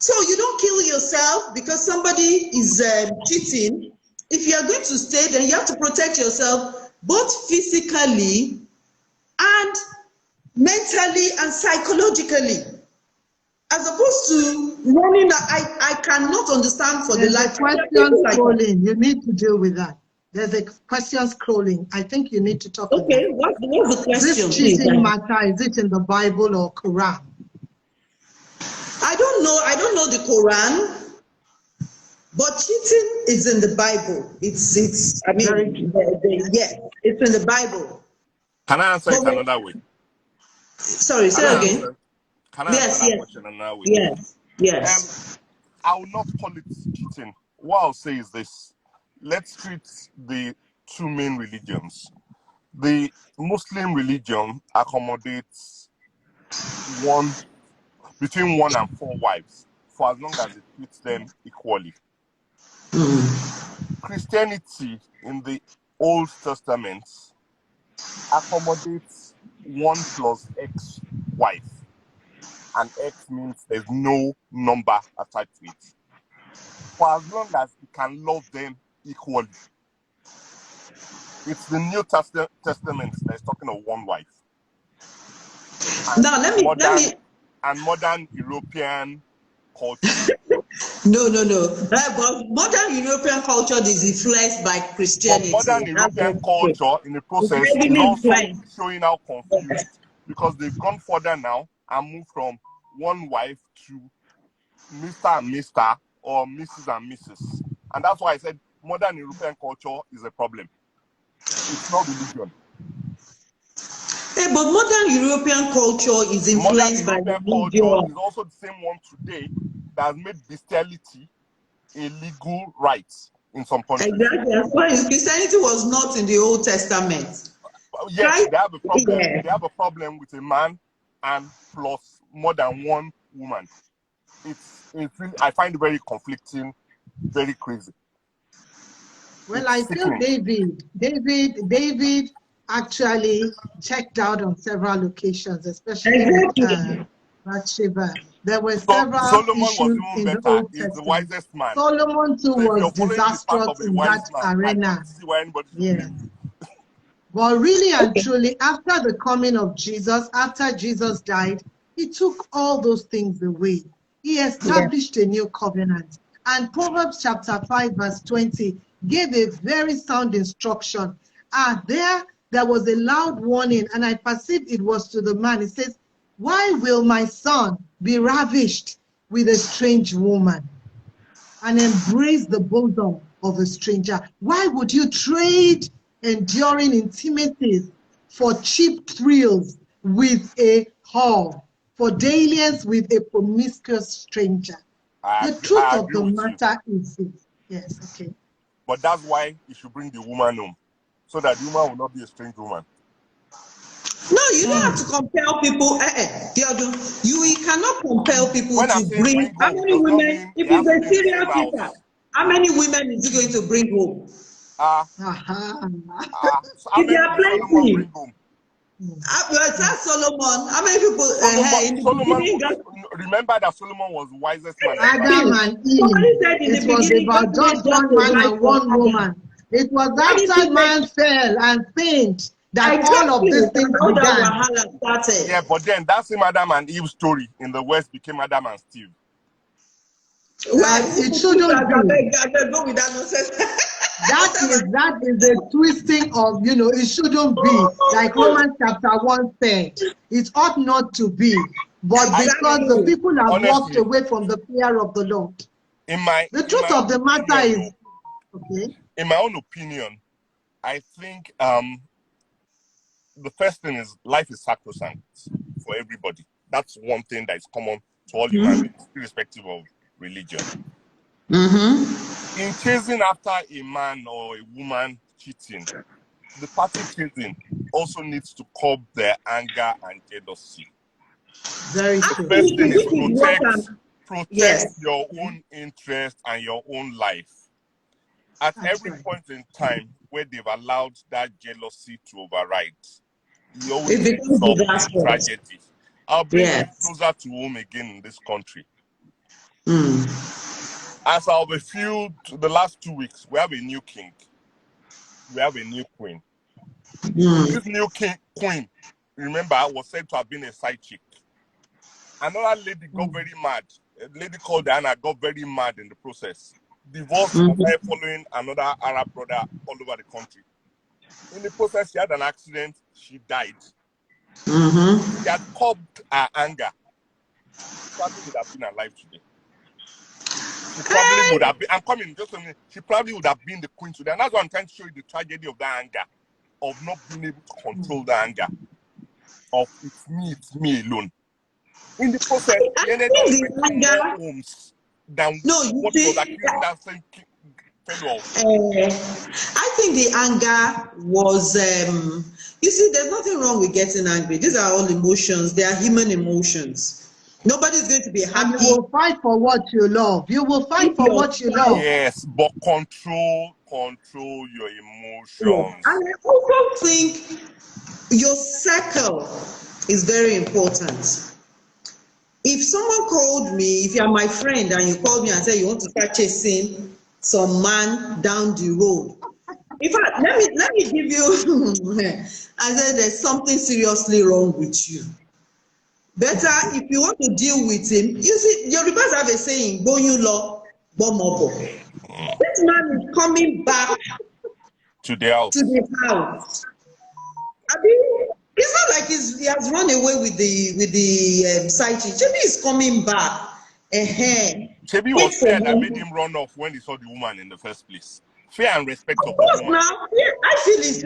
Speaker 1: So you don't kill yourself because somebody is cheating. If you are going to stay, then you have to protect yourself both physically and mentally and psychologically. As opposed to running, I cannot understand for
Speaker 3: There's
Speaker 1: the
Speaker 3: a
Speaker 1: life.
Speaker 3: question scrolling. You need to deal with that. There's a question scrolling. I think you need to talk on
Speaker 1: Okay,
Speaker 3: that.
Speaker 1: what's the question?
Speaker 3: This cheating matter, is it in the Bible or Quran?
Speaker 1: I don't know. I don't know the Quran, but cheating is in the Bible. It's. I mean, yes, it's in the Bible.
Speaker 2: Can I answer it
Speaker 1: But
Speaker 2: another way?
Speaker 1: sorry, say again.
Speaker 2: Can I answer that question another way?
Speaker 1: Yes.
Speaker 2: I will not call it cheating. What I'll say is this: let's treat the two main religions. The Muslim religion accommodates between 1 and 4 wives for as long as it treats them equally. Christianity in the Old Testament accommodates 1 plus X wife, and X means there's no number attached to it. For as long as you can love them equally. It's the New Testament that is talking of 1 wife. And
Speaker 1: now let me.
Speaker 2: And modern European culture.
Speaker 1: No. But modern European culture is influenced by Christianity.
Speaker 2: But modern European culture, in the process, is also showing how confused, because they've gone further now and moved from 1 wife to Mr. and Mr. or Mrs. and Mrs. And that's why I said modern European culture is a problem. It's not religion.
Speaker 1: Hey, but modern European culture is influenced by religion.
Speaker 2: Culture is also the same one today that has made bestiality a legal right in some countries.
Speaker 1: Exactly. That's why Christianity was not in the Old Testament.
Speaker 2: Yes, they have a problem. Yeah. They have a problem with a man and plus more than 1 woman. It's really, I find it very conflicting, very crazy.
Speaker 3: Well, I feel David actually checked out on several occasions, especially with Bathsheba. There were several issues in the Old Testament.
Speaker 2: He's the wisest man.
Speaker 3: Solomon too was disastrous in that arena. Yes. But really and truly, after the coming of Jesus, after Jesus died, he took all those things away. He established a new covenant. And Proverbs chapter 5 verse 20 gave a very sound instruction. There was a loud warning, and I perceived it was to the man. It says, why will my son be ravished with a strange woman and embrace the bosom of a stranger? Why would you trade enduring intimities for cheap thrills with a whore, for dalliance with a promiscuous stranger? The truth of the matter is this. Yes, okay.
Speaker 2: But that's why you should bring the woman home, so that the woman will not be a strange woman.
Speaker 1: No, you don't have to compel people. You cannot compel people to bring. How many women? If it's a serial killer, how many women is he going to bring home? If there are plenty. That's Solomon. How many people?
Speaker 2: Remember that Solomon was the wisest man.
Speaker 3: Adam and Eve. It was about just 1 man and 1 woman. It was after man fell and faint that all of these things began.
Speaker 2: Yeah, but then that same Adam and Eve story in the West became Adam and Steve.
Speaker 3: Well, it shouldn't be. That is a twisting of, it shouldn't be. Like Romans chapter 1 said, it ought not to be. But because the people have walked away from the fear of the Lord. The truth of the matter is, okay.
Speaker 2: In my own opinion, I think the first thing is life is sacrosanct for everybody. That's one thing that is common to all human beings, irrespective of religion. In chasing after a man or a woman cheating, the party chasing also needs to curb their anger and jealousy.
Speaker 3: Very true.
Speaker 2: The first thing is protect your own interest and your own life. At every point in time where they've allowed that jealousy to override, you always end up in tragedy. I'll bring it
Speaker 1: Yes.
Speaker 2: closer to home again in this country.
Speaker 1: Mm.
Speaker 2: As I've revealed the last 2 weeks, we have a new king. We have a new queen. This new queen, remember, was said to have been a side chick. Another lady got very mad. A lady called Diana got very mad in the process. Divorce was her following another Arab brother all over the country. In the process, she had an accident. She died. She had curbed her anger. She probably would have been alive today. She probably would have been. I'm coming just a minute. She probably would have been the queen today. And that's what I'm trying to show you, the tragedy of that anger, of not being able to control the anger, of it's me alone. In the process, he ended up breaking more homes than what he was accusing that same fellow of.
Speaker 1: I think the anger was, you see, there's nothing wrong with getting angry. These are all emotions. They are human emotions. Nobody's going to be happy.
Speaker 3: And you will fight for what you love. You will fight for what you love.
Speaker 2: Yes, but control your emotions.
Speaker 1: And I also think your circle is very important. If someone called me, if you're my friend and you called me and said you want to start chasing some man down the road, in fact, let me give you, I said there's something seriously wrong with you. Better if you want to deal with him, you see, Yorubas have a saying, "Boyun lo, bomobo." This man is coming back
Speaker 2: to the house.
Speaker 1: I mean, it's not like he has run away with the side chick. Maybe he's coming back.
Speaker 2: Maybe was fair that made him run off when he saw the woman in the first place. Fair and respect of the woman.
Speaker 1: Now, yeah, I feel it's.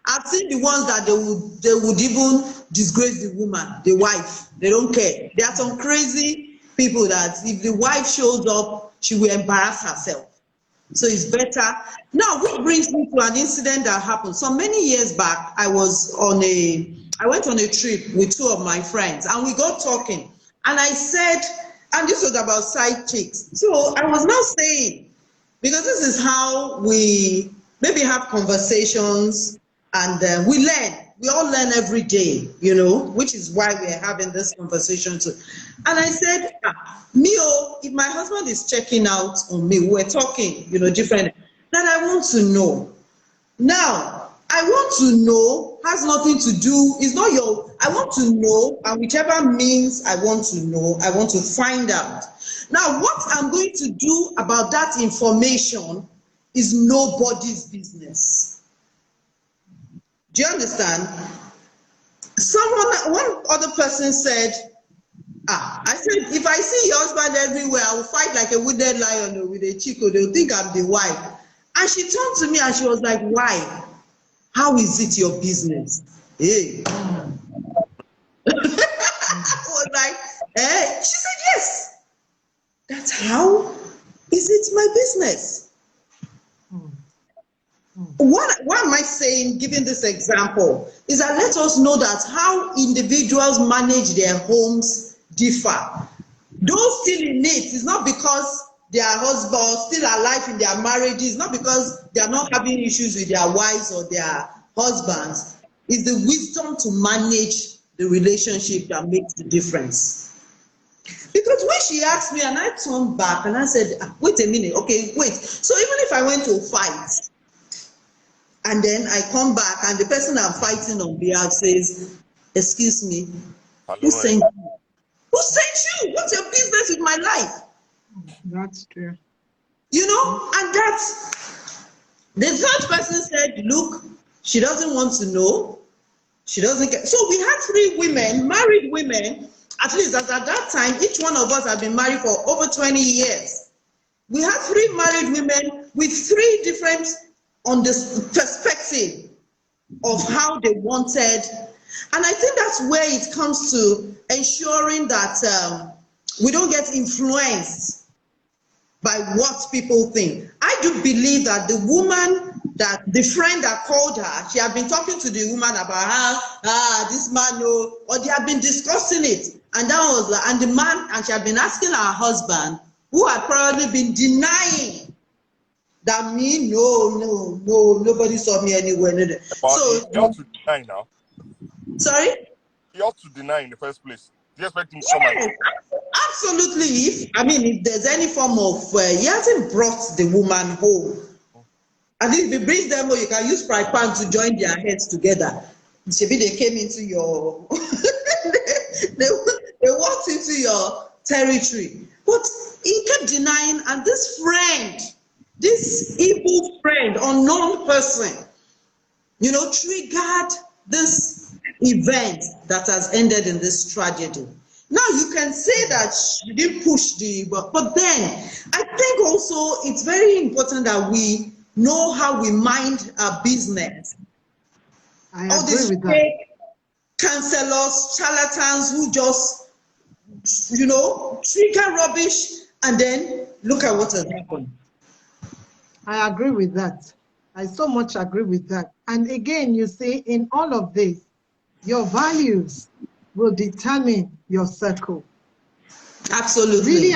Speaker 1: I've seen the ones that they would even disgrace the woman, the wife. They don't care. There are some crazy people that if the wife shows up, she will embarrass herself. So it's better. Now, which brings me to an incident that happened. So many years back, I went on a trip with two of my friends, and we got talking. And I said, and this was about side chicks. So I was now saying, because this is how we maybe have conversations, and we learn. We all learn every day, you know, which is why we're having this conversation too. And I said, if my husband is checking out on me, we're talking, you know, different, then I want to know. Now, I want to know has nothing to do, it's not I want to know, and whichever means I want to know, I want to find out. Now, what I'm going to do about that information is nobody's business. Do you understand? One other person said, I said, if I see your husband everywhere, I will fight like a wounded lion or with a chico. They'll think I'm the wife. And she turned to me and she was like, why? How is it your business? Hey. I was like, hey. She said, yes. That's how is it my business? What am I saying, giving this example, is that let us know that how individuals manage their homes differ. Those still in it is not because their husbands still alive in their marriages, not because they are not having issues with their wives or their husbands. It's the wisdom to manage the relationship that makes the difference. Because when she asked me and I turned back and I said, wait a minute, okay, wait. So even if I went to a fight, and then I come back and the person I'm fighting on behalf says, excuse me, who sent you? Who sent you? What's your business with my life?
Speaker 3: That's true.
Speaker 1: You know, and that's, the third person said, look, she doesn't want to know. She doesn't get. So we had 3 women, married women, at least at that time, each one of us had been married for over 20 years. We had 3 married women with 3 different on the perspective of how they wanted. And I think that's where it comes to ensuring that we don't get influenced by what people think. I do believe that the woman, that the friend that called her, she had been talking to the woman about how, this man, no, or they had been discussing it. And that was like, and the man, and she had been asking her husband, who had probably been denying that me, no, nobody saw me anywhere. So,
Speaker 2: just to deny now.
Speaker 1: Sorry?
Speaker 2: he ought to deny in the first place. Do you expect him to come and
Speaker 1: Yes, absolutely. If there's any form of, he hasn't brought the woman home. And if he brings them home, you can use fry pan to join their heads together. Maybe they came into your, they walked into your territory. But he kept denying, and this friend, this evil friend, unknown person, triggered this event that has ended in this tragedy. Now you can say that she didn't push but then I think also it's very important that we know how we mind our business.
Speaker 3: I
Speaker 1: All
Speaker 3: agree
Speaker 1: these
Speaker 3: with that.
Speaker 1: fake counselors, charlatans who just, trigger rubbish, and then look at what has happened.
Speaker 3: I agree with that. I so much agree with that. And again, you see, in all of this, your values will determine your circle.
Speaker 1: Absolutely.
Speaker 3: Really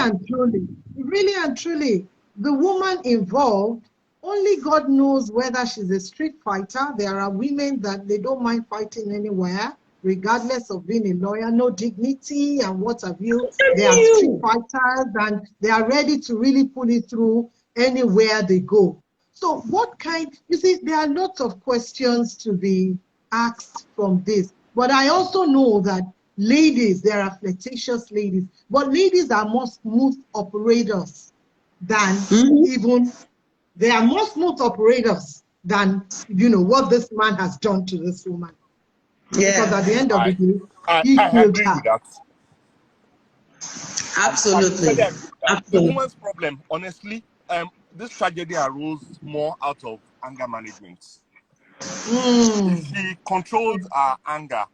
Speaker 3: and truly, the woman involved, only God knows whether she's a street fighter. There are women that they don't mind fighting anywhere, regardless of being a lawyer, no dignity and what have you. They are street fighters and they are ready to really pull it through anywhere they go. So you see, there are lots of questions to be asked from this. But I also know that ladies, there are flirtatious ladies, but ladies are more smooth operators than they are more smooth operators than, what this man has done to this woman.
Speaker 1: Yeah.
Speaker 3: Because at the end of the day,
Speaker 2: I
Speaker 3: killed
Speaker 2: agree
Speaker 3: her.
Speaker 2: with that.
Speaker 1: Absolutely.
Speaker 2: The woman's problem, honestly, this tragedy arose more out of anger management. If she controlled her anger,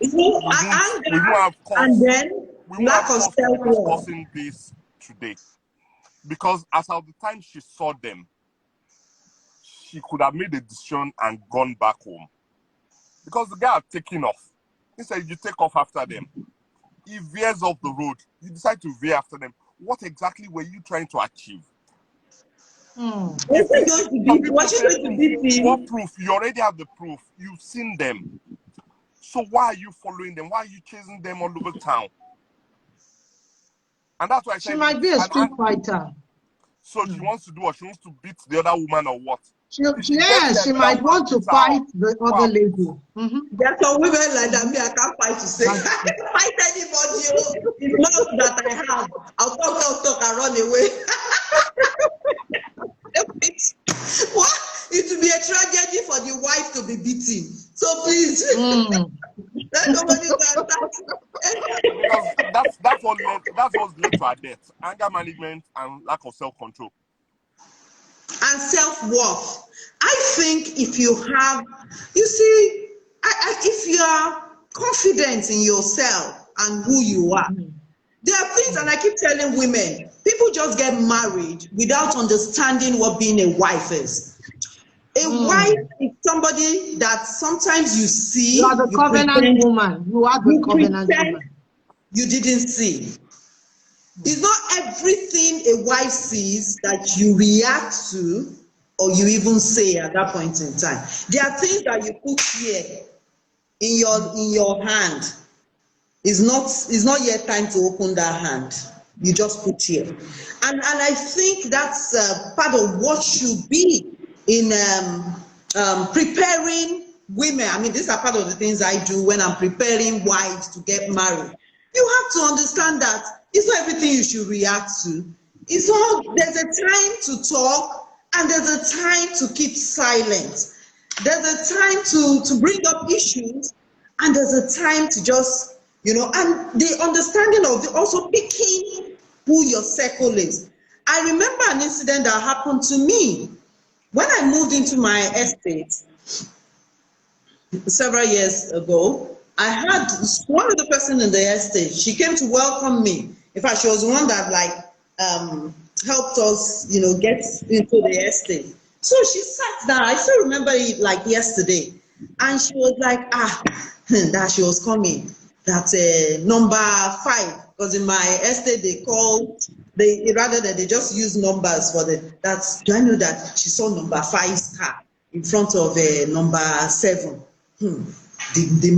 Speaker 2: we won't have cause,
Speaker 1: and then lack of self-worth.
Speaker 2: discussing this today. Because as of the time she saw them, she could have made a decision and gone back home. Because the guy had taken off. Instead, you take off after them. He veers off the road. You decide to veer after them. What exactly were you trying to achieve?
Speaker 1: Was she going to beat him?
Speaker 2: What proof? You already have the proof. You've seen them. So why are you following them? Why are you chasing them all over town? And that's why I said
Speaker 3: she might be a street fighter.
Speaker 2: So she wants to do what? She wants to beat the other woman or what?
Speaker 3: She might want to fight the other lady.
Speaker 1: There are some women like that. Me, I can't fight to say. I can't fight anybody. It's not that I have. I'll talk and run away. What? It will be a tragedy for the wife to be beaten. So please, let nobody
Speaker 2: Because that's what led to her death. Anger management and lack of self-control.
Speaker 1: And self-worth. I think if you have, if you are confident in yourself and who you are, there are things, and I keep telling women, people just get married without understanding what being a wife is. A wife is somebody that sometimes you see.
Speaker 3: You are the covenant woman. You are the covenant woman.
Speaker 1: You didn't see. It's not everything a wife sees that you react to or you even say at that point in time. There are things that you put here in your hand. It's not yet time to open that hand. You just put here. And I think that's part of what should be in preparing women. I mean, these are part of the things I do when I'm preparing wives to get married. You have to understand that it's not everything you should react to. There's a time to talk and there's a time to keep silent. There's a time to bring up issues and there's a time to just, and the understanding of also picking who your circle is. I remember an incident that happened to me when I moved into my estate several years ago. I had one of the person in the estate. She came to welcome me. In fact, she was the one that helped us, get into the estate. So she sat down. I still remember it like yesterday, and she was like, that she was coming. That number 5, because in my estate rather than they just use numbers for do I know that she saw number 5's car in front of number 7. the man